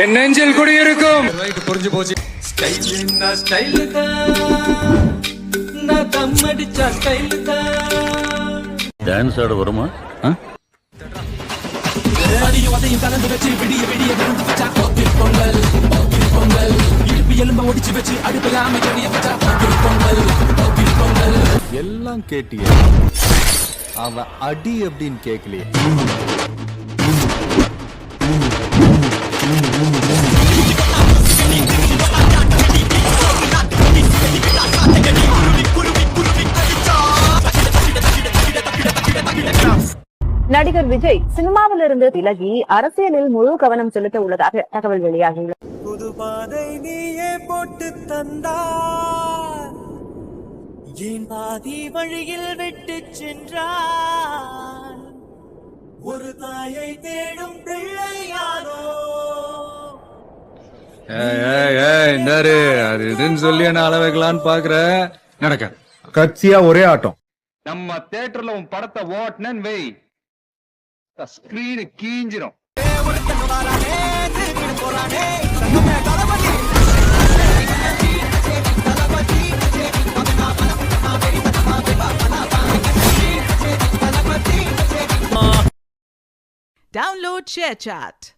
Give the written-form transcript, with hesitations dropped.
என் நெஞ்சில் குடியிருக்கும். புரிஞ்சு போச்சு. ஸ்டைலுன்னா ஸ்டைலு தான், நான் தம் அடிச்சா ஸ்டைலு தான். டான்ஸ் ஆட வருமா? அதையும் அதையும் கலந்து வச்சு விடிய விடிய விருந்து வச்சா பொங்கல் பொங்கல். இடுப்பு எலும்ப ஒடிச்சு வச்சு அடுப்பில்லாம எரிய வச்சா பொங்கல் பொங்கல். எல்லாம் கேட்டிய, அவ அடி அப்படின்னு கேட்கலையே. நடிகர் விஜய் சினிமாவில் இருந்து விலகி அரசியலில் முழு கவனம் செலுத்த உள்ளதாக தகவல் வெளியாகியுள்ளது. புது பாதை நீயே போட்டு தந்தார், என் பாதி வழியில் விட்டு சென்றார். ஒரு தாயை தேடும் பிள்ளையாரோ. அது இதுன்னு சொல்லி என்ன அள வைக்கலான்னு பாக்குற, நடக்க கட்சியா ஒரே ஆட்டம். நம்ம தியேட்டர்ல உன் படத்தை ஓட்டுனேன்னு வை, ஸ்கிரீனு கீஞ்சிரும். Download ShareChat.